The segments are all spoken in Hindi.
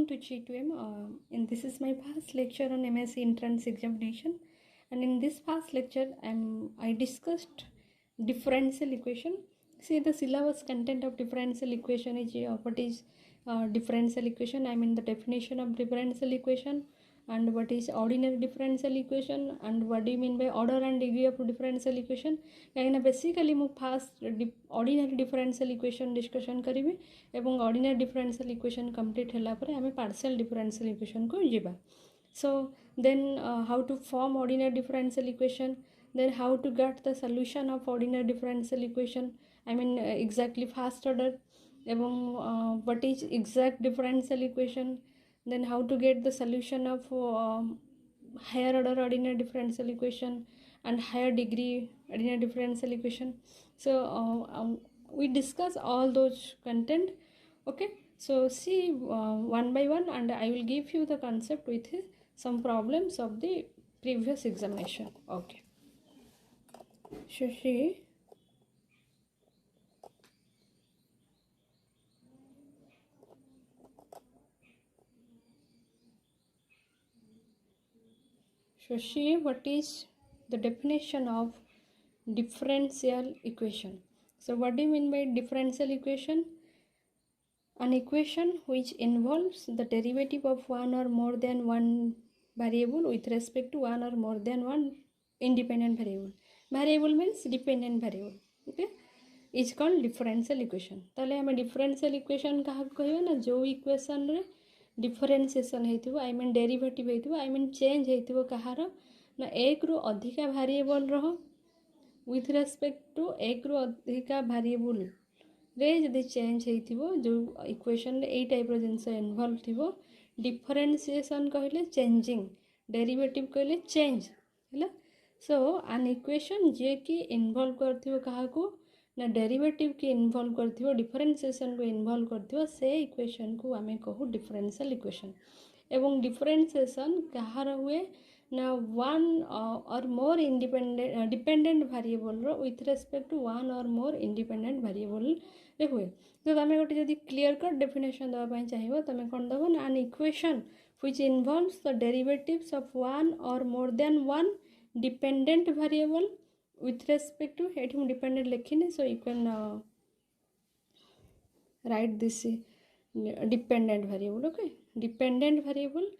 Welcome to G2M. And this is my first lecture on MSc entrance examination. And in this first lecture, I discussed differential equation. See, the syllabus content of differential equation is what is differential equation. I mean the definition of differential equation, and what is ordinary differential equation, and what do you mean by order and degree of differential equation. Kaina basically mu first ordinary differential equation discussion karibi ebong ordinary differential equation complete hela pare ame partial differential equation ko jiba. So then how to form ordinary differential equation, then how to get the solution of ordinary differential equation, I mean exactly first order, ebong what is exact differential equation, then how to get the solution of higher order ordinary differential equation and higher degree ordinary differential equation. So we discuss all those content. Okay, so see one by one, and I will give you the concept with some problems of the previous examination. Okay, so see, what is the definition of differential equation. So what do you mean by differential equation? An equation which involves the derivative of one or more than one variable with respect to one or more than one independent variable. Variable means dependent variable. Okay, is called differential equation. ताले हमें differential equation कहाँ कहियो ना जो equation रे differentiation हेतिबो, I mean derivative हेतिबो, I mean change हेतिबो कहारो ना एक रु अधिका variable रहो with respect to एक रु अधिका variable रे जदि चेंज हेतिबो जो इक्वेशन रे एई टाइप रो जिंस इन्वॉल्व थिबो. डिफरेंशिएशन कहले चेंजिंग, डेरिवेटिव कहले चेंज हैला. सो एन इक्वेशन जे कि इन्वॉल्व करथिबो काहाकू ना डेरिवेटिव के इन्वॉल्व करथिबो, डिफरेंशिएशन को इन्वॉल्व करथिबो, से इक्वेशन को आमे कहू डिफरेंशियल इक्वेशन. एवं डिफरेंशिएशन कहार हुए ना वन और मोर इंडिपेंडेंट डिपेंडेंट वेरिएबल रो विथ रेस्पेक्ट टू वन और मोर इंडिपेंडेंट वेरिएबल रे हुए. तो तुम गोटे जदि क्लियर कट डेफिनेशन देवाई चाहिए तुम कौन दब ना an equation which involves the derivatives of one और more than one dependent variable with respect to एठी मु डिपेंडेंट लिखिनी. So you can write this dependent variable. Okay, dependent variable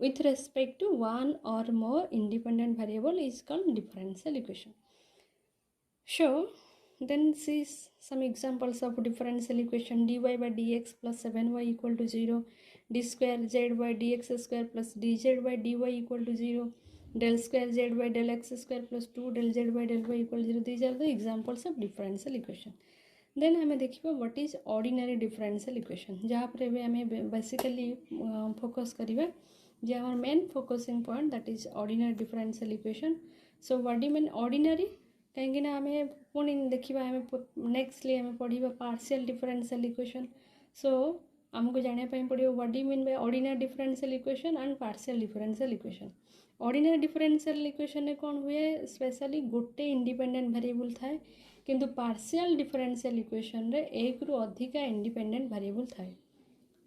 with respect to one or more independent variable is called differential equation. So then see some examples of differential equation. dy by dx plus 7y equal to 0, d square z by dx square plus dz by dy equal to 0, del square z by del x square plus 2 del z by del y equal to 0. These are the examples of differential equation. Then आम देखा what is ordinary differential equation, जहाँ पर आम बेसिकली फोकस करिबा जे our main focusing point that is ordinary differential equation. So what do mean ordinary, कहीं आम पुणी देखा आम नेक्स्टली आम पढ़ा पार्शियल डिफरेंशियल इक्वेशन. सो आमको जानापी पड़ो what do mean by ordinary differential equation and partial differential equation. Ordinary differential equation कौन हुए, स्पेशली गोटे इंडिपेंडेंट वेरिएबल थाए, किंतु पार्शियल डिफरेंशियल इक्वेशन रे एक रु अधिका इंडिपेंडेंट वेरिएबल थाए.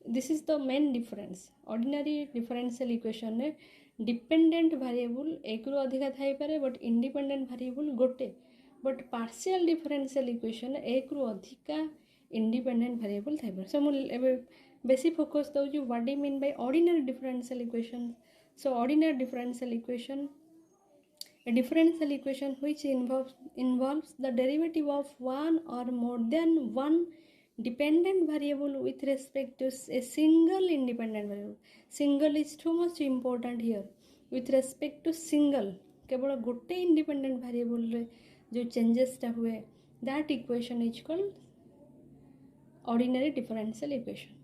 This is the main difference. Ordinary differential equation रे डिपेंडेंट वेरिएबल एक रु अधिका थाई पारे बट इंडिपेंडेंट वेरिएबल गोटे. बट पार्शियल डिफरेंशियल इक्वेशन एक रु अधिका इंडिपेंडेंट वेरिएबल थाई पारे. सो मु बेसी फोकस दउची what do mean by ordinary differential equation. So ordinary differential equation, a differential equation which involves the derivative of one or more than one dependent variable with respect to a single independent variable. Single is too much important here. With respect to single, केवल गोटे independent variable रे जो changes टा हुए, that equation is called ordinary differential equation.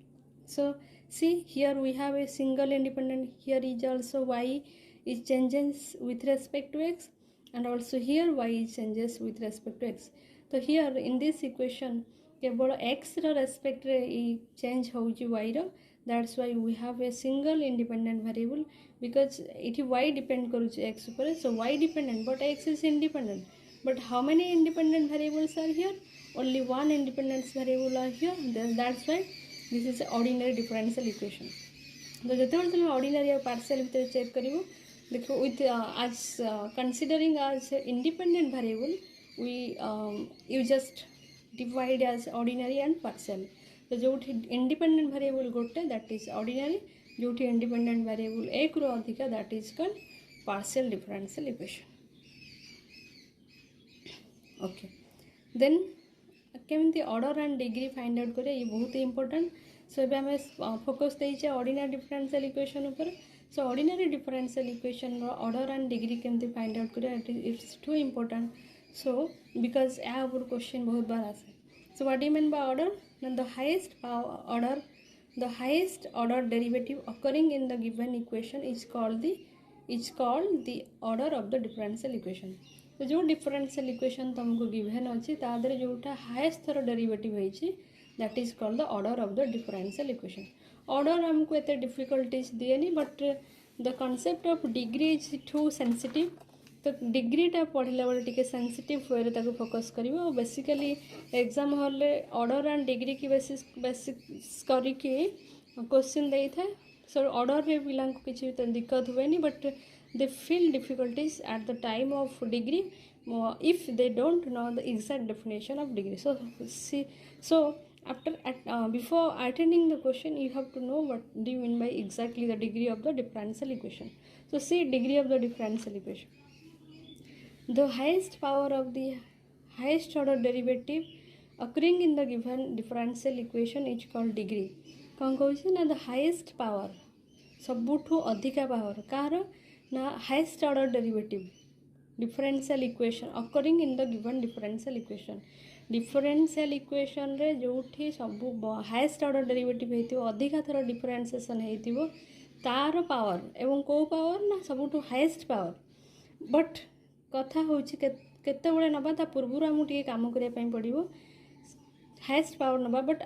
So see here we have a single independent, here is also y is changes with respect to x, and also here y is changes with respect to x. So here in this equation केवल x रो रेस्पेक्ट रे चेंज होउची y रो, that's why we have a single independent variable because it y depend करूची x ऊपर. So y dependent but x is independent. But how many independent variables are here? Only one independent variable are here. That's why this is ordinary differential equation. तो जो तुम ऑर्डिनरी और पार्शियल भितर चेक करिवो देखो विथ आज कंसीडरिंग आज independent variable we you just divide as ordinary and partial. तो जो इंडिपेंडेंट वेरिएबल गोटे दैट इज ऑर्डिनरी, जो इंडिपेंडेंट वेरिएबल एक रो अधिका that is called partial differential equation. Okay then केमती order and degree find out करें ये बहुत ही इंपोर्टेंट. सो ये आम फोकस देचे ऑर्डिनरी डिफरेंशियल इक्वेशन ऊपर. So ordinary differential equation order and degree केमती फाइंड आउट करें it's too important. So because या ऊपर क्वेश्चन बहुत बार आसे. सो what do mean by order? The highest order derivative occurring in the given equation is called the order of the differential equation. तो जो डिफरेंशियल इक्वेशन तुमको गिवन अच्छी तादरे जोटा हाईएस्ट थर डेरिवेटिव होइछि that is called the order of the differential equation. Order हमको एते डिफिकल्टीज दिएनी but the concept of degree is too sensitive. तो डिग्रीटा पढ़ला बेले टिके सेंसिटिव वे ताको फोकस करिवो. बेसिकली एग्जाम हॉल रे ऑर्डर एंड डिग्री की बेसिस करिके क्वेश्चन देई था. सो ऑर्डर रे पिला को किछि दिक्कत हुएनी but they feel difficulties at the time of degree if they don't know the exact definition of degree. So before attending the question you have to know what do you mean by exactly the degree of the differential equation. So see degree of the differential equation. The highest power of the highest order derivative occurring in the given differential equation is called degree. कौन कहूँ ना the highest power सबुठू अधिका पावर कार ना highest order derivative differential equation occurring in the given differential equation. Differential equation रे जोठी सब हाईएस्ट ऑर्डर डेरिवेटिव हेतिबो अधिका थर डिफरेंशिएशन हेतिबो तार पावर एवं को पावर ना सबुठू हाईएस्ट पावर. बट कथा होछि केते बळे नबा ता पूर्वरु हमु टिके काम करिया पई पड़िबो हाईएस्ट पावर नबा. But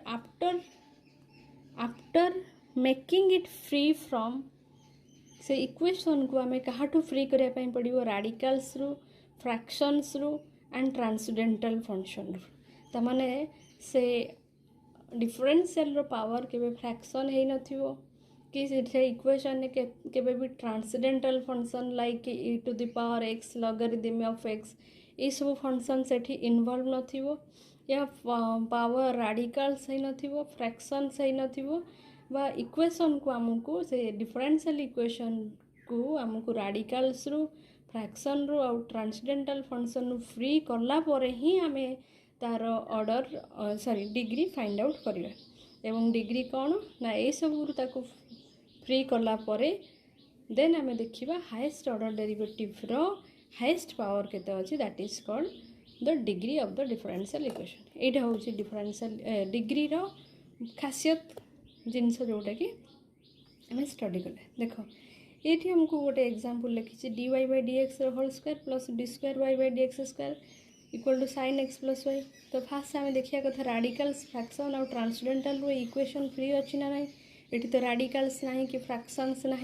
after making it free from से इक्वेशन को आम क्या फ्री करने पड़ो राडिकल्स रु फ्रैक्शंस रु एंड ट्रांसडेंटल फंक्शन रु. तमाने से डिफरेंशियल रो पावर केबे फ्रैक्शन है नथिबो कि से इक्वेशन के भी transcendental function like e to the power x logarithm of x ये सब फंक्शन सेठी इन्वॉल्व नथिबो या पावर राडिकल्स है नथिबो फ्रैक्शंस है नथिबो बा इक्वेशन को आमको से डिफरेंशियल इक्वेशन को आमको राडिकल्स रु फ्रैक्शन रु और ट्रांसडेंटल फंक्शन रु फ्री करला परे ही आमे तार order sorry degree find out करिया. एवं डिग्री कौन ना ये सब रु ताको फ्री करला परे देन आमे देखिबा हाईएस्ट ऑर्डर डेरिवेटिव रो हाईएस्ट पावर केते अछि that is called the degree of the differential equation. एटा होछि डिफरेंशियल डिग्री रो खासियत जिनस जोटा कि आम स्टडी कले. देख ये हमको गोटे एग्जांपल लिखी D Y by D X whole square plus D square Y by D x square equal to sine x plus Y. तो फास्ट आम देखा कथा राडिकल्स फ्रैक्शन और ट्रांसडेंटल इक्वेशन फ्री अच्छी ना ना ये तो राडिकल्स ना कि फ्रैक्शंस ना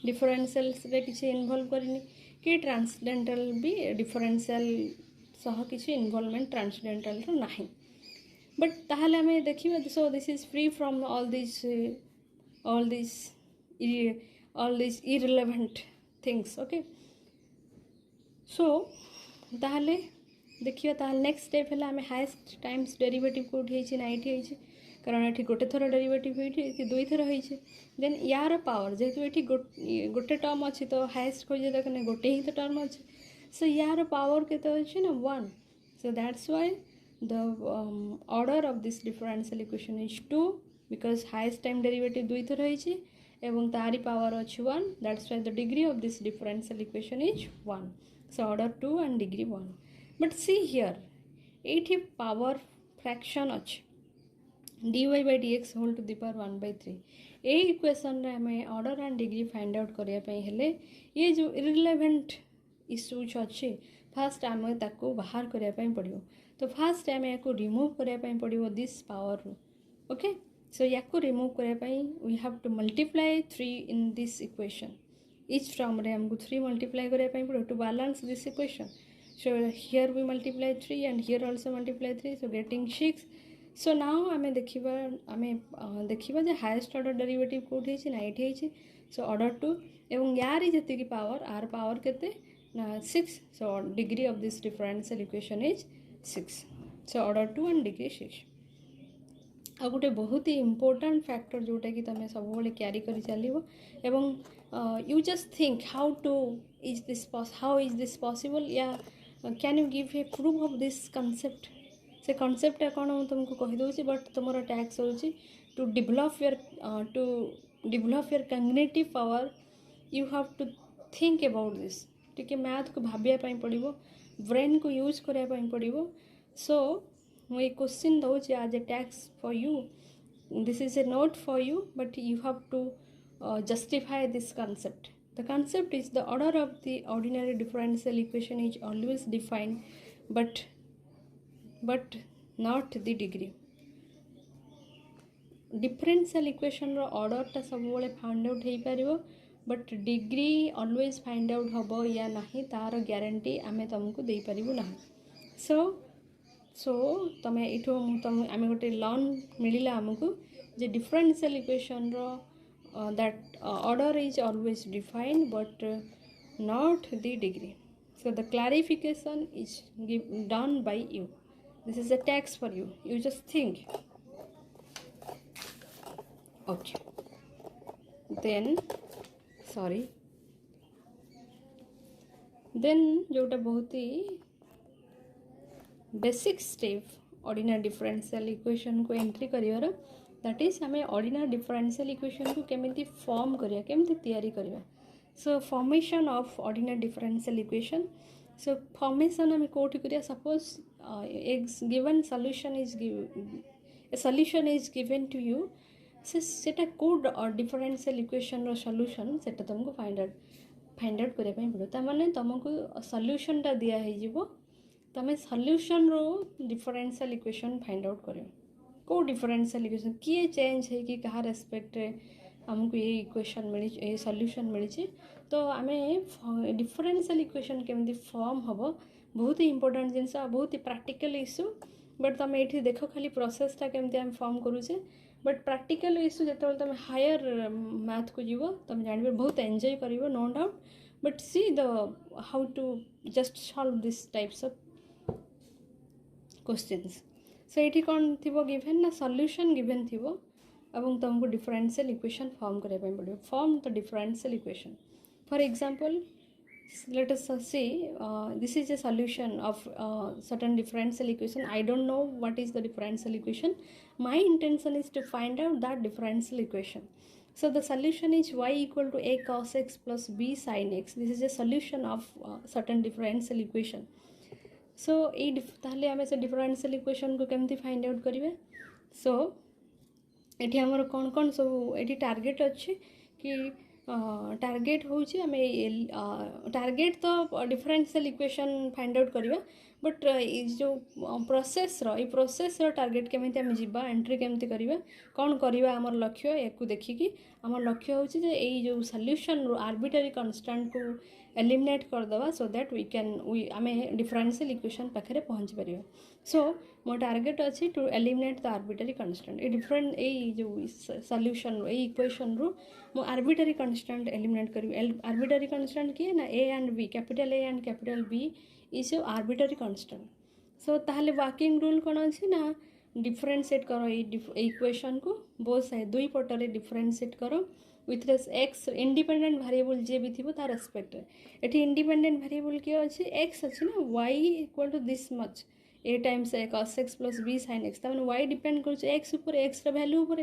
डिफरेंशियल्स किसी इनवॉल्व करनी कि ट्रांसडेंटल भी डिफरेंशियल सह किसी इनवॉल्वमेंट ट्रांसडेंटल ना. बट ताहले हमें देखिए सो this is free from all this irrelevant things. Okay so ताहले देखिए ताहले नेक्स्ट स्टेप है हमें हाईएस्ट टाइम्स डेरिवेटिव कोठी ना ये कारण ये गोटे थर डेरिवेटिव ये दुई थर होइए. देन यार पावर जेहेतु ये गोटे टर्म अच्छी तो हाईएस्ट खोजे देखने गोटे ही तो टर्म अच्छे. सो यार पावर केते अच्छे ना 1. So that's why the order of this differential equation is 2 because highest time derivative दुई थर होइछि एवं तारी पावर अछि 1. that's why the degree of this differential equation is 1. so order 2 and degree 1. but see here एठी पावर फ्रैक्शन अछि dy by dx whole to the power 1/3. A equation रे हमें order and degree find out करिया पई हेले ये जो इररिलेवेंट इश्यूज अछि फास्ट आम ताको बाहर करिया पई पड़ियो. तो फास्ट आम या रिमूव करने पड़ो दिस पावर. ओके सो या रिमूव करने we have to multiply 3 in this equation. Each term रे हमको 3 मल्टीप्लाई करने पड़ो to balance this equation. So here we multiply 3 and here also multiply 3 so getting 6. So now आम देखा आम देखा जे हाएस्ट ऑर्डर डेरिवेटिव कौटी ना ये सो ऑर्डर 2 एवं यार जी पावर आर पावर केते ना 6 so degree of this differential equation is 6 so order 2 and degree 6 आ गोटे बहुत ही इम्पोर्टाट फैक्टर जोटा कि तुम सब क्यारी कर चलो एवं you just think how is this possible या can you give a proof of this concept से कॉन्सेप्टा कौन मुझे तुमको कहीदे बट तुम टैक्स हो to develop your cognitive power you have to think about this टी मैथ को भाविया पड़ो ब्रेन को यूज करने पड़ो सो मुझे क्वेश्चन दूसरी आज ए टैक्स for you this is a note for you but you have to justify this concept. The concept is the order of the ordinary differential equation is always defined but not the degree. Differential equation रो order टा सब बोले find out हो पारिबो but degree always find out होबो या नहीं तार guarantee आमे तुमको दे पारिबो नहीं. so तमे इठो तुम आमे गोटे लर्न मिलिला हमको जे differential equation row that order is always defined but not the degree. So the clarification is done by you. This is a text for you. You just think. Okay. Then जोटा बहुत ही basic step ordinary differential equation को एंट्री करिवार दैट इज आम ऑर्डिनरी डिफरेंशियल इक्वेशन को केमिति फॉर्म करिया केमिति तैयारी करिया. So formation of ordinary differential equation. So formation आम कोठी करिया suppose given solution is given to you सेटा कोड और डिफरेंशियल इक्वेशन रो सॉल्यूशन सेटा तुमको फाइंड आउट करिया पड़ो. ता माने तुमको सॉल्यूशन टा दिया है जीवो तमें सॉल्यूशन रो डिफरेंशियल इक्वेशन फाइंड आउट करियो को डिफरेंशियल इक्वेशन किए चेंज है कि कहा रेस्पेक्ट हमको ये इक्वेशन मिली ये सॉल्यूशन मिली. तो आम डिफरेंशियल इक्वेशन केमती फॉर्म हम बहुत ही इंपोर्टेंट जिनस बहुत ही प्रैक्टिकल इश्यू बट तुम ये देख खाली प्रोसेसटा केमती आम फॉर्म करुचे बट प्रैक्टिकल इश्यू जो तुम हायर मैथ को जीव तुम जान बहुत एंजॉय कर no doubt but see the how to just solve this types of questions. So ये कौन थी गिवेन ना सॉल्यूशन गिवेन थी एवं तुमको डिफरेंशियल इक्वेशन फॉर्म करने पड़ो. Form the differential equation. For example let us see this is a solution of certain differential equation. I don't know what is the differential equation. My intention is to find out that differential equation. So the solution is y equal to a cos x plus b sin x. This is a solution of certain differential equation. So ताहले आमे से differential equation को केमती find out करिवे. So एठी हमर कौन सब एठी टारगेट अच्छे कि टारगेट हूँ आम टारगेट तो डिफरेंशियल इक्वेशन फाइंड आउट करवा बट जो प्रोसेस टारगेट केमिति आम जीवा एंट्री केमिति करवा कौन करवा आमर लक्ष्य या देखिकी आमर लक्ष्य हूँ जे यही जो सॉल्यूशन आर्बिट्रेरी कांस्टेंट को एलिमिनेट करदे सो दैट वी कैन आम डिफरेंशियल इक्वेशन पाखे पहुँची पार. सो मो टारगेट अच्छी to eliminate the arbitrary constant ये डिफरेंट यही जो सॉल्यूशन यही इक्वेशन रू मो आर्बिट्रेरी कांस्टेंट एलिमिनेट करी. आर्बिट्रेरी कांस्टेंट किए ना A and B capital A and capital B is arbitrary constant. So ताहले वर्किंग रूल कौन अच्छी ना डिफरेंशिएट करो इक्वेशन को बोथ साइड दुई पटरे डिफरेंशिएट करो विथ एक्स इंडिपेंडेंट वेरिएबल जे भी थी तार रेस्पेक्ट. ये इंडिपेंडेंट वेरिएबल किए अच्छे एक्स अच्छी ना Y equal to this much A times A cos x plus B sin x तमें y डिपेंड कर एक्स उपर एक्स वैल्यू उपर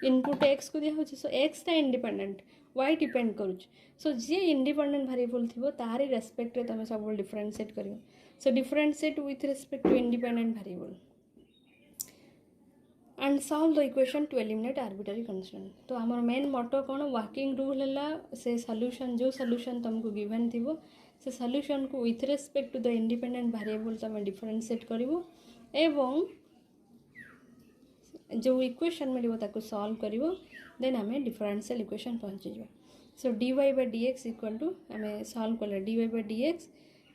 इनपुट एक्स को दिया सो एक्स टा इंडिपेंडेंट y डिपेंड कर. सो जी इंडिपेंडेंट वेरिएबल थी तारी रेस्पेक्ट तुम सब डिफरेंशिएट कर. So differentiate with respect to independent variable and solve the equation to eliminate arbitrary constant. तो आमर मेन मोटो कौन वर्किंग रूल है से सॉल्यूशन जो सॉल्यूशन तुमको गिवन थी से सॉल्यूशन को with respect to the independent variable तुम डिफरेंशिएट करिवो एवं जो इक्वेशन मिलिबो ताको सॉल्व करिवो देन आमे डिफरेंशियल इक्वेशन पहुंची जाबो. So dy by dx equal to आमे सॉल्व करले dy by dx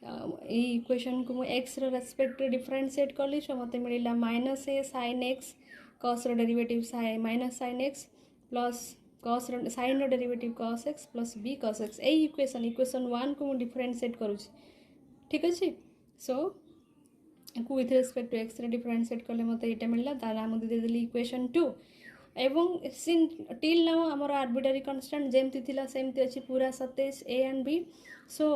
इक्वेशन को एक्स रेस्पेक्ट डिफरेंशिएट कली सो मत मिला minus a sine x cos derivative minus sine x plus cos sine derivative cos x plus b cos x यही इक्वेशन 1 को मुझे डिफरेंशिएट करुँच ठीक अच्छे सो को with respect to X differentiate कले मत ये मिलला तार नाम देदेली इक्वेशन 2 एवं सिन टिल नाउ आमर आर्बिट्रारी कन्स्टांट जेमती थिला सेमती अच्छी पूरा 27 ए एंड बी सो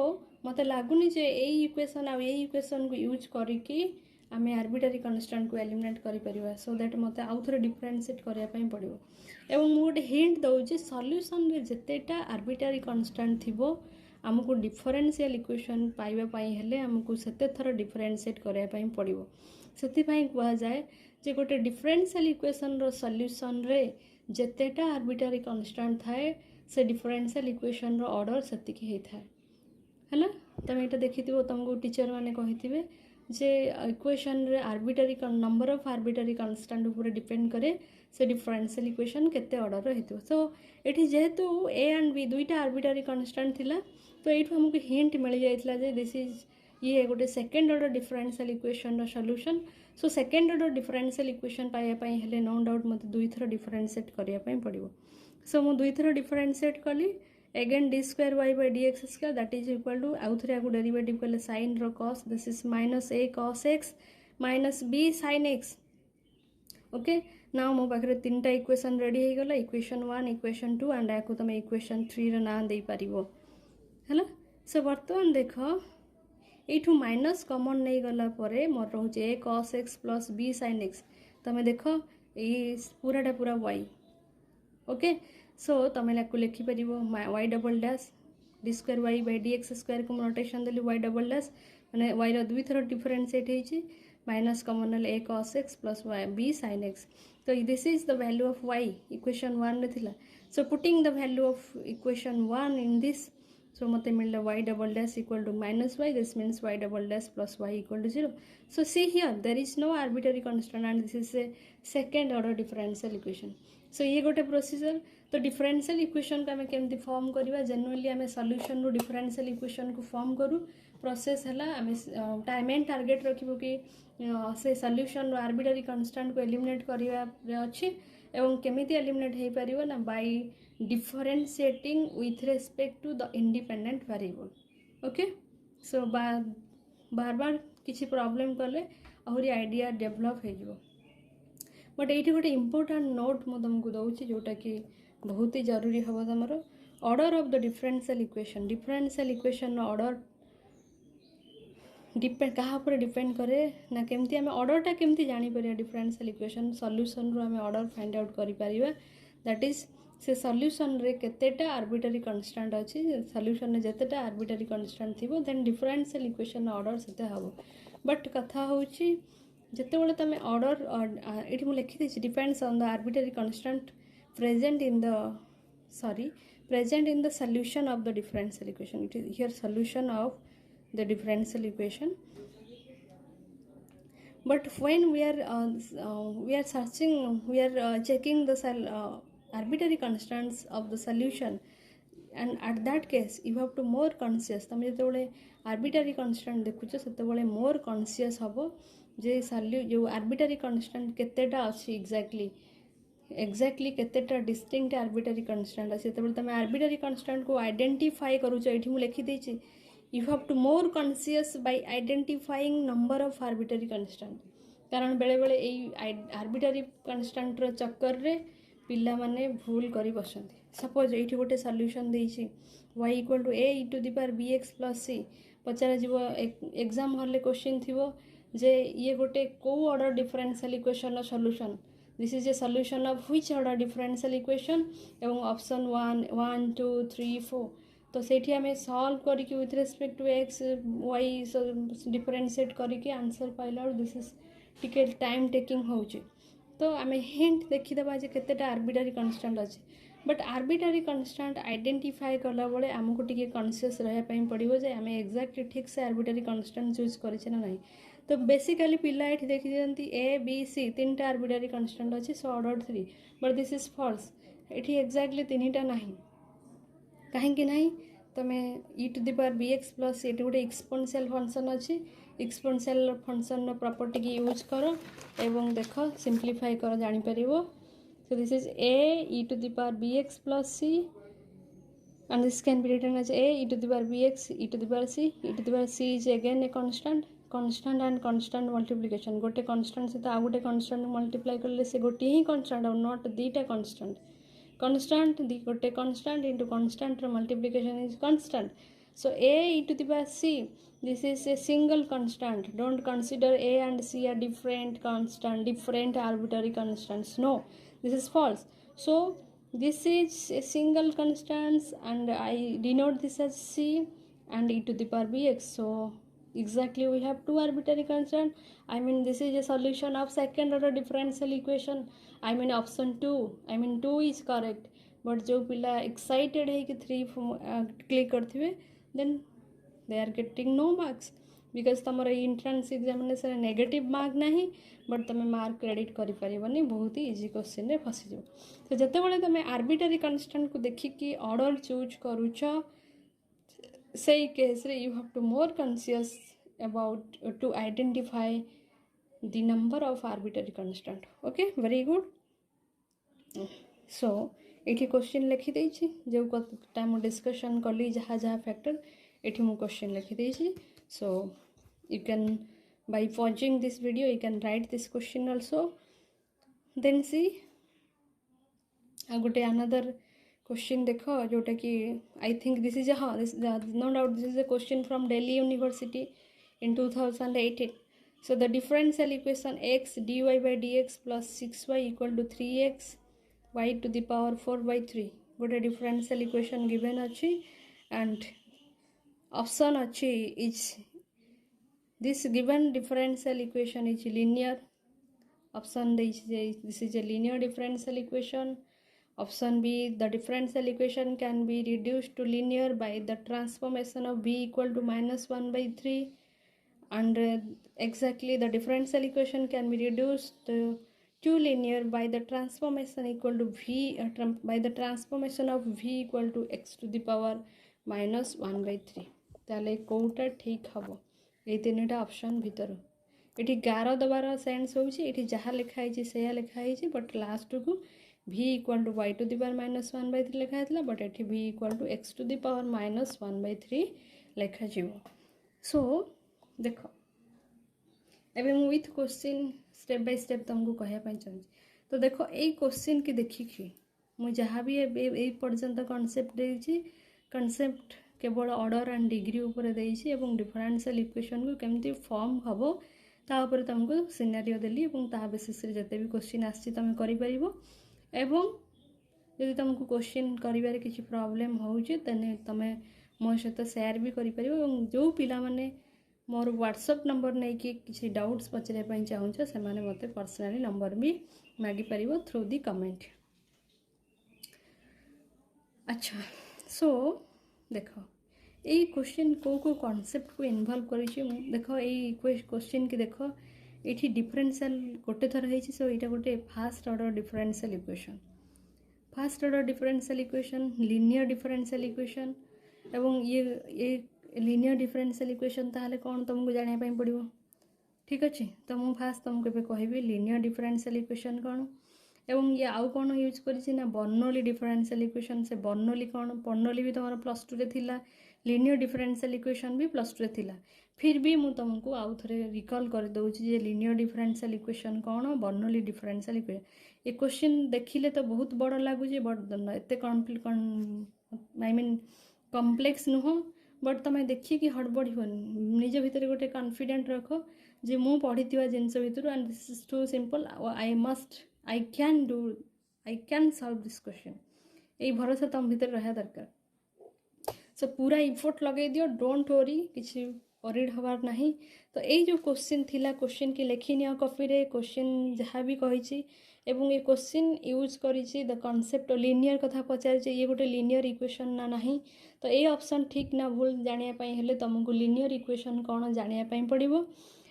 मत लगुनि जे यही इक्वेशन आ यही इक्वेशन को यूज करिकी आम आर्बिट्रारी कन्स्टांट को एलिमिनेट करिपरिबा सो दैट मत आउ थे डिफरेंशिएट करने पड़ो एवं गोटे हिंट दौचे सॉल्यूशन रे जतेटा आर्बिट्रारी कन्स्टांट थिबो आमको डिफरेंशियल इक्वेशन पाइबापी हेले आमको सेते थर डिफरेंशिएट करने पड़ो से कह जाए जे गोटे डिफरेंशियल इक्वेशन रो सॉल्यूशन रे जतेटा आर्बिट्रारी कन्स्टांट थाए से डिफरेंशियल इक्वेशन रो ऑर्डर सेतिकी होता है तुम ये देखी तुमको टीचर मैंने कही जे इक्वेशन रे arbitrary number of arbitrary constant ऊपर डिपेंड करे से डिफरेंशियल इक्वेशन केते ऑर्डर होइतो सो एठी जेहेतु ए एंड बी दुईटा आर्बिट्रारी कन्स्टांट थिला तो ये हमको हिंट मिल जाइतला जे दिस इज ये गोटे सेकेंड ऑर्डर डिफरेंशियल इक्वेशन रो solution so second order differential equation पाइबापी हेले नो डाउट मत दुई थर डिफरेंशिएट करने पड़ो सो मु दुई थर डिफरेंशिएट कली again d square y by dx square that is equal to आउ थे आपको डेरिवेटिव कले sin रो cos this is minus a cos x minus b sin x okay ना मो पाखे तीन टा इक्वेशन रेडी हो गला इक्वेशन 1 इक्वेशन 2 एंड आपको तुम इक्वेशन 3 रो ना दे पारिबो हैला सो बर्तमान देख यू माइनस कॉमन नहीं गला परे मोर रोचे a cos x plus b sin x तुम देख ये पूराटा पूरा y ओके सो तुम आपको लिखिपर y double dash d square y by d x square को नोटेशन देली वाई डबल डैश मैंने वाई रुई थर डिफरेंशिएट होती minus common a cos x plus y b sin x तो this is the value of y equation 1 रे थिला so putting the value of equation 1 in this so मत मिलला y double dash equal to minus y this means Y double dash plus y equal to 0 so see here there is no arbitrary constant and this is a second order differential equation so ये गोटे प्रोसीजर तो डिफरेंशियल इक्वेशन को आम केमती फॉर्म करवा जेनुअली आम सॉल्यूशन रू डिफरेंशियल इक्वेशन को फॉर्म करूँ प्रोसेस है आम मेन टार्गेट रखिबो कि से सॉल्यूशन आर्बिट्रारी कांस्टेंट को एलिमिनेट करने अच्छी एवं केमिति एलिमिनेट हो पार ना by differentiating with respect to the independent variable okay so बार बार किसी प्रॉब्लम कले आहरी आइडिया डेवलप हो बट ये गोटे इम्पोर्टाट नोट मु तुमको दूसरी जोटा कि बहुत ही जरूरी हम तुम order of the differential equation order depend क्या डिपेंड करे ना केमती आम ऑर्डरटा केमती जापर डिफरेंशियल इक्वेशन सॉल्यूशन रू आम ऑर्डर फाइंड आउट कर दैट इज से सॉल्यूशन रे केतेटा आर्बिट्रारी कांस्टेंट अच्छी सॉल्यूशन रे जतेटा आर्बिट्रारी कांस्टेंट थिबो देन डिफरेंशियल इक्वेशन ऑर्डर सेते हबो बट कथा होची जितेबाला तुम ऑर्डर ये मुझे लिखी depends on the arbitrary constant present in the solution of the differential equation it is here solution of the differential equation but when we are searching we are checking the arbitrary constants of the solution and at that case you have to more conscious तुम जो arbitrary constant देखुच से more conscious हम जे जो arbitrary constant केतेटा अच्छी एक्जाक्टली केतेटा डिस्टिंक्ट आर्बिट्रारी कांस्टेंट अच्छे तो तुम आर्बिट्रारी कांस्टेंट को आइडेंटिफाई करूच ये मुझे लिखी you have to more conscious by identifying number of arbitrary constant कारण बेले बेले यही आर्बिट्रारी कांस्टेंट चक्कर रे पिला माने भूल करी बसंती सपोज ये गोटे सॉल्यूशन देछि y equal to a to the power bx plus c पचार जीव एग्जाम हॉल क्वेश्चन थिबो जे ये गोटे को ऑर्डर डिफरेंशियल इक्वेशन रो solution this is a solution of which order differential equation एवं ऑप्शन 1 2 3 4 तो सेठी आम सॉल्व करके with respect to x y differentiate करके आंसर पाइला दिस इज टिके टाइम टेकिंग होउची तो आम हिंट देखीदेवा जे केतेटा आर्बिट्रारी कांस्टेंट अच्छे बट आर्बिट्रारी कांस्टेंट आइडेंटिफाई कला बेले आमको टिके कॉन्शियस रहा पड़ो जे आम एक्जाक्टली ठीक से आर्बिट्रारी कांस्टेंट चूज करे ना नहीं तो बेसिकली पिला ये देखी दिखती ए बी सी तीन टा आर्बिट्रारी कांस्टेंट अच्छे so order 3 but this is false ये एक्जाक्टली तीन टा नहीं कहीं ना तमे e to the power bx plus ये गोटे एक्सपोनेंशियल फंक्शन अच्छी एक्सपोनेंशियल फंक्शन प्रॉपर्टी की यूज करो एवं देख सिंप्लीफाई कर जानी परिवो. So this is a e to the power bx plus c, and this can be written as a e to the power bx e to the power c. E to the power c is again a constant and constant multiplication. गोटे constant से आउ गोटे constant multiply करले से गोटे ही constant और not दीटा constant. Constant दी गोटे constant into constant multiplication is constant. So a e to the power c, this is a single constant. Don't consider a and c are different constant, different arbitrary constants. No, this is false. So this is a single constant and I denote this as c and e to the power bx. So exactly we have two arbitrary constant. I mean this is a solution of second order differential equation. I mean option 2. I mean 2 is correct. But जो पिला excited है कि 3 click करथिबे then they are getting no marks because तमर entrance examination नेगेटिव मार्क नहीं बट तुम मार्क क्रेडिट करि परिबनी. बहुत ही इजी क्वेश्चन रे फसी जो. तो जते बेले तुम आर्बिट्ररी कांस्टेंट को देखिकी ऑर्डर चूज करूछ सही केस रे you have to more conscious about to identify the number of arbitrary constant. Okay very good. So ये क्वेश्चन लिखी देछि जो टाइम डिस्कशन कली जहाँ जहाँ फैक्टर ये मु क्वेश्चन लिखी देछि. So you can by pausing this video you can write this question also. Then see गोटे another question देखो जोटा कि I think this is a this no doubt this is a question from Delhi University in 2018. So the differential equation x dy by dx plus 6y equal to 3x y to the power 4 by 3 गोटे differential equation given अच्छी and option अच्छी is this given differential equation is linear. Option D this is a linear differential equation. Option B the differential equation can be reduced to linear by the transformation of b equal to minus 1 by 3 and exactly the differential equation can be reduced to linear by the transformation equal to v by the transformation of v equal to x to the power minus 1 by 3. ताले कोटा ठीक हबो ये 3टा ऑप्शन भितर ये 11 दबार सेंस होची ये जहाँ लिखाई से लिखाई बट लास्ट को v equal to y to the power minus 1 by 3 लिखाई बट ये v equal to x to the power minus 1 by 3 लिखा जीवो. सो देख एबे मु with question step by step तुमको कहया चाहिए. तो देख ये क्वेश्चन की देखिकी मु जहाँ भी ए पर्यंत कॉन्सेप्ट देछि कॉन्सेप्ट केवल ऑर्डर एंड डिग्री ऊपर देछि एवं डिफरेंशियल इक्वेशन को केमती फॉर्म हबो ता ऊपर तुमको सिनेरियो देली एवं ता बेसिस रे जते भी क्वेश्चन आछि तुम करि परिबो. एवं यदि तुमको क्वेश्चन करिवार किछि प्रॉब्लम होउछि तने तमे मो सहित शेयर भी करि परिबो एवं जो पिला माने मोर व्हाट्सएप नंबर नै कि किछि डाउट्स पचरे पई चाहूछ से माने मते पर्सनली नंबर भी मागी परिबो थ्रू दी कमेंट. अच्छा सो देखो ये क्वेश्चन को कॉन्सेप्ट को इन्वॉल्व करिछि देखो ये क्वेश्चन की देखो ये डिफरेंशियल गोटे थर होइछि. सो एटा गोटे fast order differential equation first order differential equation linear differential equation एवं ये लीनियर डिफरेंशियल इक्वेशन ताले कौन तुमको जानिया पई पड़िबो. ठीक अच्छे तो मु फास्ट तुमको एबे कहबी लीनियर डिफरेंशियल इक्वेशन कौन एवं ये आउ कौन यूज करिछि ना बर्नौली डिफरेंशियल इक्वेशन. से बर्नौली कौन बर्नौली भी तुम प्लस 2 रे थिला लीनियर डिफरेंशियल इक्वेशन भी प्लस 2 रे थिला. फिर भी मु तुमको आउ थरे रिकॉल कर दउछि जे लीनियर डिफरेंशियल इक्वेशन कौन बर्नौली डिफरेंशियल इक्वेशन. ये क्वेश्चन देखिले तो बहुत बड़ लागु जे बट एते आई मीन कॉम्प्लेक्स नुह बट तुम देखिए कि हड़बड़ी निज भितर गोटे कॉन्फिडेंट रख जे मु पढ़ी जिनस भितर and this is too simple I can solve this question. ये भरोसा तुम भितर रहा दरकार. सो पूरा इफोर्ट लगे दियो डोंट वरी किसी वरीड हबार नहीं. तो यही जो क्वेश्चन थिला क्वेश्चन की लिखी नियो कॉपी रे क्वेश्चन जहाँ भी कही एवं ये क्वेश्चन यूज करी द कॉन्सेप्ट लीनियर कथा पचार ये गोटे लीनियर इक्वेशन ना नहीं. तो ये ऑप्शन ठीक ना भूल जानिया पई हेले तुमको लीनियर इक्वेशन कौन जानिया पई पड़िबो.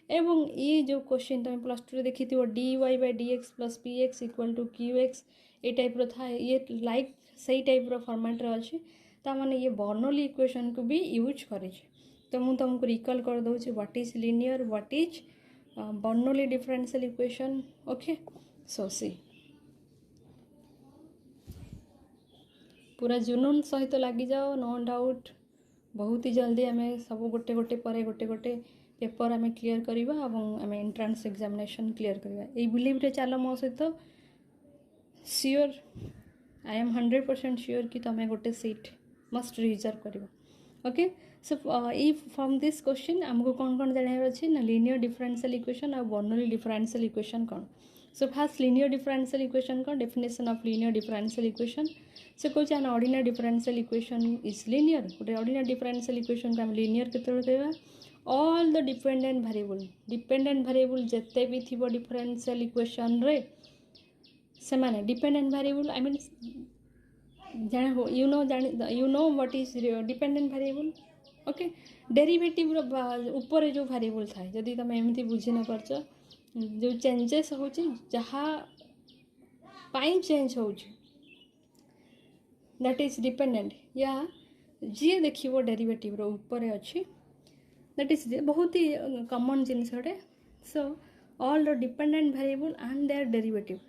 एवं ये जो क्वेश्चन तुम प्लस 2 रे देखी dy by dx plus px equal to qx ये टाइप रो था ये लाइक सही टाइप रो फॉर्मेट रे अछि. ता माने ये बर्नौली इक्वेशन को भी यूज करे। तो मुझे तुमको रिकॉल कर दूँ what is linear, what is Bernoulli differential equation. Okay, so see पूरा जुनून सहित लगी जाओ, नो डाउट बहुत ही जल्दी आम सब गोटे गोटे पर गोटे गोटे पेपर आम क्लीयर करवा और आम एंट्रांस एग्जामिनेशन क्लीयर करवा। ये बिलीव रे चलो मो सहित, श्योर आई एम 100% श्योर कि तुम गोटे सीट मस्ट रिजर्व कर। Okay, so from this question आमको कौन कौन जानवर अच्छे ना लिनियर डिफरेंशियल इक्वेशन और बर्नौली डिफरेंशियल इक्वेशन कौन। So first linear differential equation कौन, definition of linear differential equation. से कौन an ordinary differential equation is linear. गोटे ऑर्डिनरी डिफरेंशियल इक्वेशन को आम लिनियर केतବେଳେ कहवा, ऑल द डिपेंडेंट वेरिएबल जिते भी थी डिफरेंशियल इक्वेशन रे से माने dependent variable I mean you know what is dependent variable. Okay, derivative ऊपर जो वेरिएबल थाए जदि तुम एमती बुझी न पारछ, जो चेंजेस हो जहाँ पाई चेंज हो दैट इज डिपेंडेंट, या जी देखिए डेरिवेटिव ऊपर अच्छी दैट इज बहुत ही कॉमन जिनसटे। So all the dependent variable and their derivative.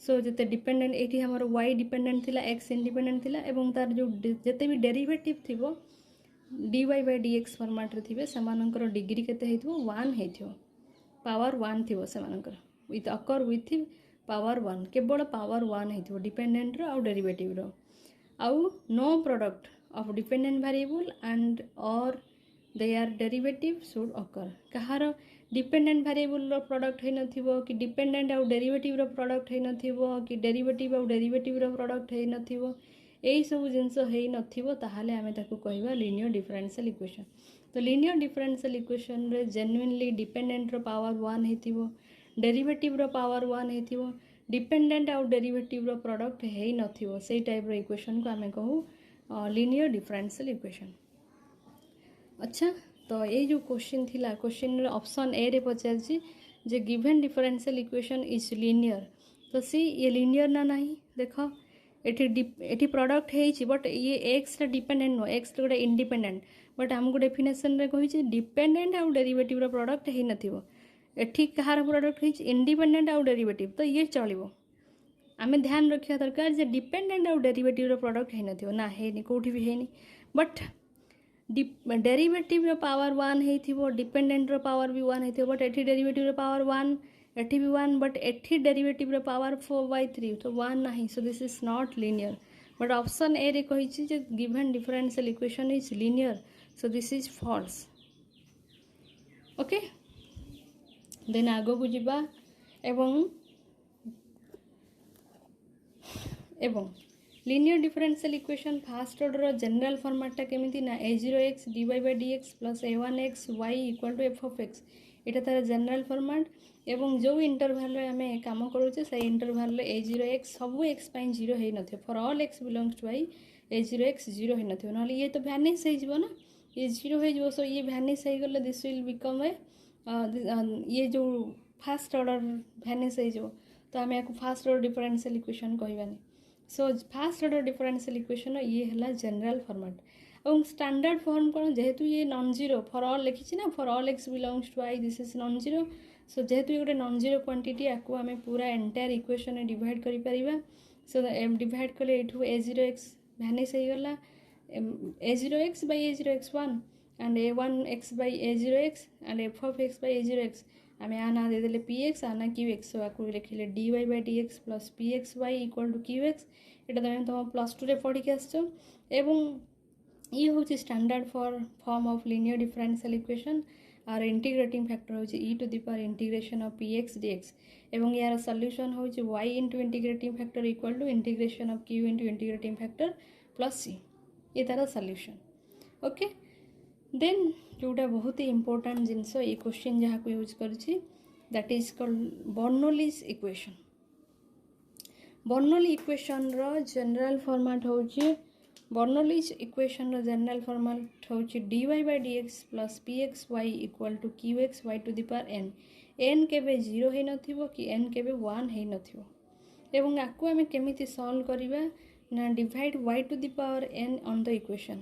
So जिते डिपेंडेंट ये आमर वाई डिपेंडेंट थिला, एक्स इंडिपेंडेंट थिला, एवं तार जो जिते भी डेरिवेटिव थिबो dy बाय dx फॉर्मेट रे थिबे सेमानकर डिग्री केते हेथिबो 1 हेथिबो, पावर 1 थिबो सेमानकर विथ अकर विथ पावर 1, केवल पावर 1 हेथिबो डिपेंडेंट रो आ डेरिवेटिव रो। आउ no product of dependent variable and और देयर डेरिवेटिव शुड अकर। कहार डिपेंडेंट वेरिएबल रो प्रोडक्ट है नथिबो कि डिपेंडेंट आउ डेरिवेटिव रो प्रोडक्ट है नथिबो कि डेरिवेटिव आउ डेरिवेटिव रो प्रोडक्ट है नथिबो, यही सब जिनस है नथिबो ताहाले आमे ताकू कहबा लिनियर डिफरेंशियल इक्वेशन। तो लिनियर डिफरेंशियल इक्वेशन रे जेन्युइनली डिपेंडेंट रो पावर 1 हेथिबो, डेरिवेटिव रो पावर 1 हेथिबो, डिपेंडेंट आउ डेरिवेटिव रो प्रोडक्ट है नथिबो, सेही टाइप रो इक्वेशन को आमे कहू लिनियर डिफरेंशियल इक्वेशन। अच्छा, तो ये जो क्वेश्चन थिला, क्वेश्चन ऑप्शन ए रे पचार जे given differential equation is linear. तो सी ये लिनियर ना नहीं, देखो एटी प्रोडक्ट है बट ये एक्स डिपेंडेंट नो, एक्स गोटे इंडिपेंडेंट, बट आमको डेफिनेशन रे कही डिपेंडेंट आउ डेरिवेटिव रो प्रोडक्ट है नथिबो। एठी कहार प्रोडक्ट है इंडिपेंडेंट आउ डेरिवेटिव, तो ये चलिबो। आमे ध्यान रखिया दरकार जे डिपेंडेंट आउ डेरिवेटिव रो प्रोडक्ट है नथिबो ना, है कोठी भी है, बट डेरिवेटिव पावर 1 हेथिबो, डिपेंडेंट रो पावर भी 1 हेथिबो, बट एठी डेरिवेटिव रो पावर 1, एठी भी 1, बट एठी डेरिवेटिव रो पावर 4/3, तो 1 नहीं। So this is not linear, but option A रे कहिछि जे given differential equation is linear, so this is false. Okay, then आगो को जिबा एवं linear differential equation first order general फॉर्मेटा केमिति ना a0x dy by dx plus a1x y equal to f of x, यहाँ तार जनरल फॉर्मेट। एवं जो इंटरवल आम कम करुचे से इंटरवल a0x सब x पाई 0 हो न, for all x belongs to y a0x 0 हो न, ना ये तो भैनिश हो ना, ये 0 हो, सो ये भैनिश हो गले दिस विल बिकम ए ये जो फास्ट ऑर्डर भैनिश हो, तो आम या फास्ट ऑर्डर डिफरेंशियल इक्वेशन कहबानी। So first order differential equation ये है जनरल फॉर्मेट। और स्टैंडर्ड फॉर्म कौन, जेहेतु ये नॉन जीरो फॉर ऑल लिखी ना, for all x belongs to I this is non zero. So जेहेतु ये गोटे नॉन जीरो क्वांटिटी आपको आम पूरा एंटायर इक्वेशन डिवाइड कर पारिबा। सो डिवाइड कले एठू a0x भैनिश हो गला, a0x by a0x1 and a1x by a0x and f of x by a0x। आम आना देदेले px आना qx, सो आपको लिखिले dy by dx plus pxy equal to qx। यहाँ तुम प्लस 2 रे पढ़ी आसो, एवं ये हूँ standard form of linear differential equation. आर इंटीग्रेटिंग फैक्टर हूँ e to the power integration of px dx, एवं यार सॉल्यूशन हूँ y into integrating factor equal to integration of q into integrating factor plus c, ये तार सॉल्यूशन। ओके, देन जोटा बहुत ही इंपोर्टेंट जिनस ये क्वेश्चन जहाँ को यूज करुच्ची that is called Bernoulli's equation. Bernoulli equation रो जनरल फॉर्मेट होची, बर्नौलीज इक्वेशन रो जनरल फॉर्मेट होची dy by dx plus pxy equal to qxy to the power n। n केबे 0 हो नथिबो कि n केबे 1 हो नथिबो। एवं आकु आमे केमिति सॉल्व करिबा ना divide y to the power n on the equation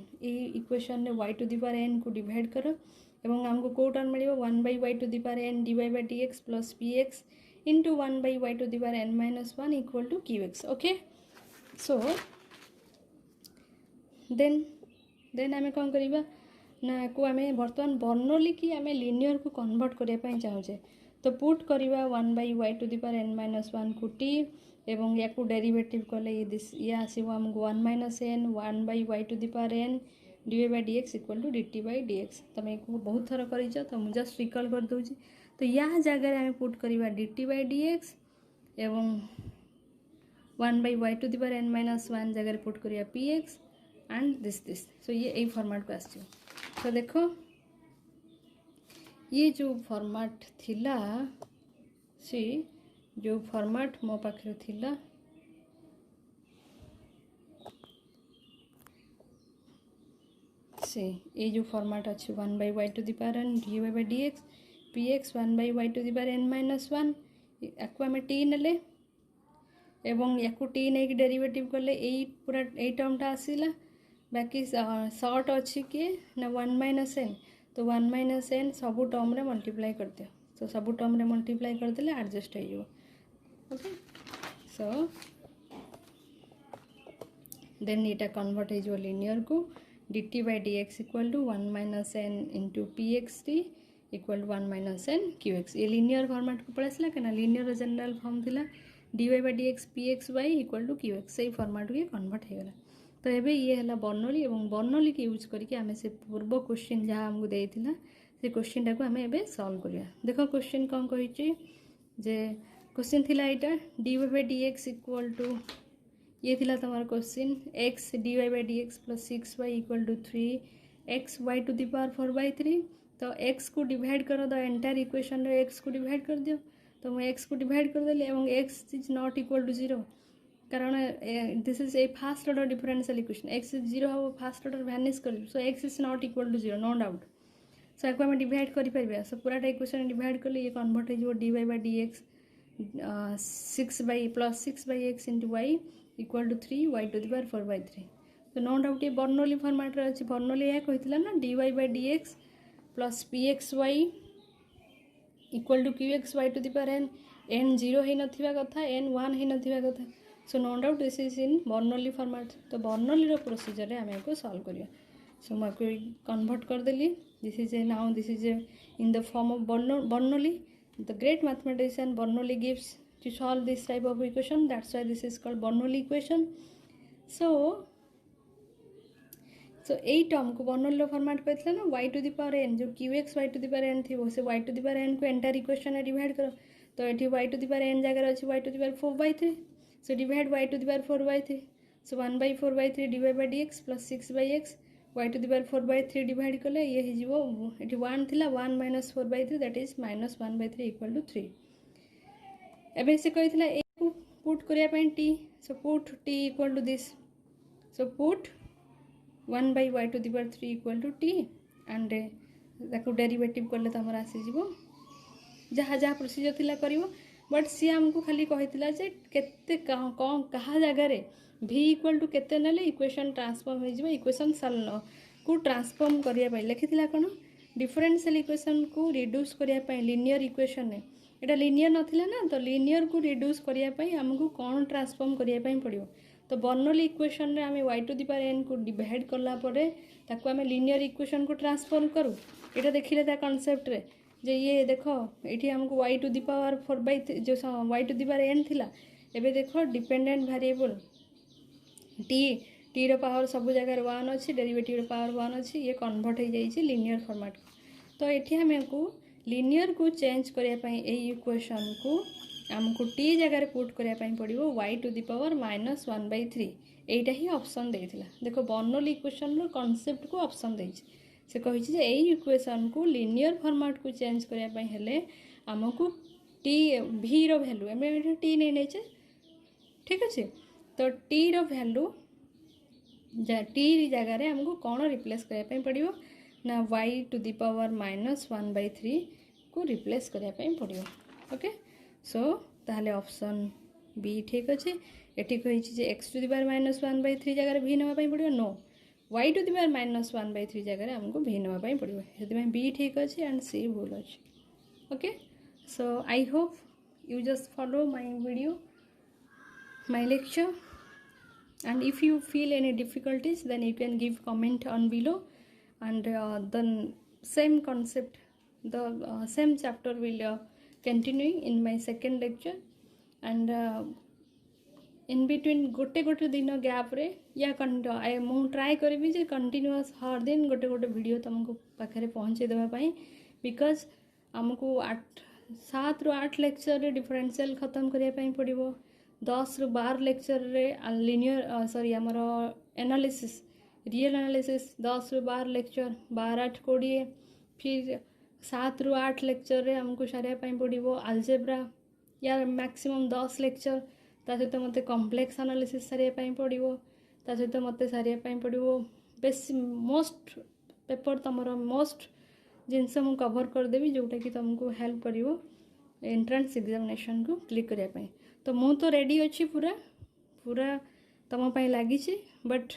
equation ने y to the power n को डिवाइड करो एवं आमको कौ टर्म मिल 1/y to the power n dy/dx plus px into 1/y to the power n माइनस 1 equal to qx. Okay so then आम कौन करवा ना को आम बर्तमान बर्नौली की आम लिनियर को कन्वर्ट करने चाहूचे तो पुट करवा 1/y to the power n माइनस 1 को t एवं या डेरिवेटिव कले ये आसो आमको 1 minus n 1/y to the power n dy/dx equal to dt/dx. तुम एक बहुत थर कर तो मुझे जस्ट रिकल कर दूसरी तो या जगह आम पुट करवा dt/dx एवं 1/y to the power n माइनस 1 जगह पुट करवा px एंड दिस सो ये फॉर्मेट को आस. तो देखो ये जो फॉर्मेट थिला सी जो फॉर्मेट मो पाखे थिला से ये जो फॉर्मेट अच्छी 1/y to the power n dy/dx px 1/y to the power n माइनस 1 याकू आम टी नेले एवं याकू टी नहीं डेरिवेटिव कले यही पूरा यही टर्मटा आसला बाकी शॉर्ट अच्छी किए ना 1 माइनस n तो 1 माइनस n सबू टर्म रे मल्टीप्लाई कर दियो तो सबू टर्म रे मल्टीप्लाई कर देले एडजस्ट हो. ओके सो देन इटा कन्वर्ट हो लिनियर को dt/dx equal to 1 minus n into pxt equal to 1 minus n qx. ये लिनियर फॉर्मेट को पढ़ाला क्या लिनियर जनरल फॉर्म थिला dy/dx pxy equal to qx से फॉर्मेट को कन्वर्ट हो गला. तो ये ये है बर्नौली और बर्नौली की यूज करके आम से पूर्व क्वेश्चन जहाँ आमको देता से क्वेश्चन टाक आम ए सल्व करिया. देखो क्वेश्चन कौन कही जे क्वेश्चन थिला यहाँ dy/dx इक्वल टू ये थिला तुम्हारा question x dy/dx plus 6y equal to 3x y to the power 4/3. तो x को डिवाइड कर दो एंटायर इक्वेशन रे x को डिवाइड कर दियो तो मैं x को डिवाइड कर देली और x is not equal to 0 कारण this is a first order differential equation x is 0 हम फास्ट ऑर्डर वैनिश कर so x is not equal to 0 no doubt. So या आम डिवाइड कर सो पूराटा इक्वेशन डिवाइड कले ये कन्वर्ट हो dy/dx 6 plus 6/x into y equal to 3y to the power 4/3. तो नो डाउट ये बर्नौली फॉर्मेट अच्छी बर्नौली यह कहला ना dy/dx plus pxy equal to qxy to the power n 0 हो नथिबा कथा n 1 हो नथिबा कथा. So no doubt this is in Bernoulli format. तो बर्नौली प्रोसीजर रे आम को सॉल्व करिया. सो मुझे कन्वर्ट कर देली this is a now this is a in the form of Bernoulli. The great mathematician Bernoulli gives to solve this type of equation. That's why this is called Bernoulli equation. So यही टर्म को Bernoulli फॉर्मेट कहते ना y to the power n जो qx y to the power n थी वो से y to the power n को एंटायर इक्वेशन में डिवाइड करो तो ये y to the power n जगह अच्छी y to the power 4/3. So divide y to the power 4/3. So 1/4/3 dy/dx plus 6/x y to the power 4/3 divide कले ये हिजो एटी 1 थिला 1 minus 4/3 that is minus 1/3 equal to 3. एबे से कहितला ए पुट करिया पई t. So put t equal to this. So put 1/y to the power 3 equal to t and ताको डेरिवेटिव कले त हमर आसी जिवो जहाँ जहाँ प्रोसीजर थिला करिवो. बट सी आमको खाली कही जे केते कौन कहा जगार v इक्वल टू केते नेले इक्वेशन ट्रांसफॉर्म हो इक्वेशन सॉल्व को ट्रांसफॉर्म करने लिखी कौन डिफरेंशियल इक्वेशन को रिड्यूस करने लिनियर इक्वेशन ने यहाँ लिनियर नथिला ना तो लिनियर को रिड्यूस करने आमको कौन ट्रांसफॉर्म करने पड़ो. तो Bernoulli इक्वेशन रे आम y to the power n को डिवाइड कला आम लिनियर इक्वेशन को ट्रांसफॉर्म करूँ यहाँ देखिले कॉन्सेप्ट रे जे ये देखो ये हमको y टू द पावर 4/3 जो y to the power n थिला एबे देखो डिपेंडेंट वेरिएबल t रो पावर सब जगह 1 अच्छी डेरिवेटिव रो पावर 1 अच्छी ये कन्वर्ट हो जाइए लिनियर फॉर्मेट. तो ये हमको लिनियर को चेंज करने इक्वेशन को आमको t जगह पुट करने पड़ो y टू द पावर -1/3 यहीटा ही ऑप्शन देथिला. देखो Bernoulli इक्वेशन रो कॉन्सेप्ट को ऑप्शन देछि से कही यही इक्वेशन को लिनियर फॉर्मेट को चेंज करने हेले आमको टी v रो वैल्यू एम टी नहीं नेचे ठीक अच्छे. तो टी रो वैल्यू टी जगह आमको कौन रिप्लेस करने पड़ो ना y टू द पावर -1/3 को रिप्लेस करने पड़ो. ओके सो ताहले ऑप्शन बी ठीक अच्छे एटी कही एक्स टू द पावर -1/3 जगह भी नापी पड़ो no y to the power -1/3 जगह आमको भी नापी पड़ो से बी ठीक अच्छे एंड सी भूल अच्छे okay so I hope you just follow my video my lecture and if you feel any difficulties then you can give comment on below and then same concept the same chapter will continuing in my second lecture and in between गोटे दिन गैप रे या मु ट्राए करी जे कंटिन्यूअस हर दिन गोटे गोटे वीडियो तुमको पाखे पहुँचे देवाई बिकज आमको 7 ରୁ 8 लेक्चर रे डिफरेंशियल खत्म करने पड़ो 10 ରୁ 12 लेक्चर रे लिनियर सॉरी आमर एनालिसिस रियल एनालिसिस 10 ରୁ 12 लेक्चर 12 8 20 फिर 7 ରୁ 8 लेक्चर रे हमको सारे पड़ो आलजेब्रा या मैक्सिमम 10 लेक्चर ता सहित मत कॉम्प्लेक्स एनालिसिस सारे पड़ो ता सहित मत सारे पड़ो बेस मोस्ट पेपर तुमर मोस्ट जिनस मु कवर करदेवी जोटा कि तुमको हेल्प करिवो एंट्रेंस एग्जामिनेशन को क्लिक करने तो मु तो रेडी अच्छी पूरा पूरा तुम लगी बट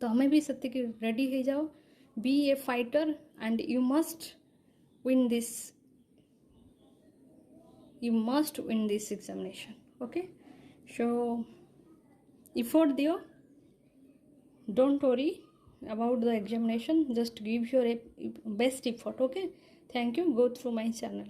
तुम्हें भी से रेडी हो जाओ be a fighter and you must win this examination okay so effort दियो don't worry about the examination just give your best effort okay thank you go through my channel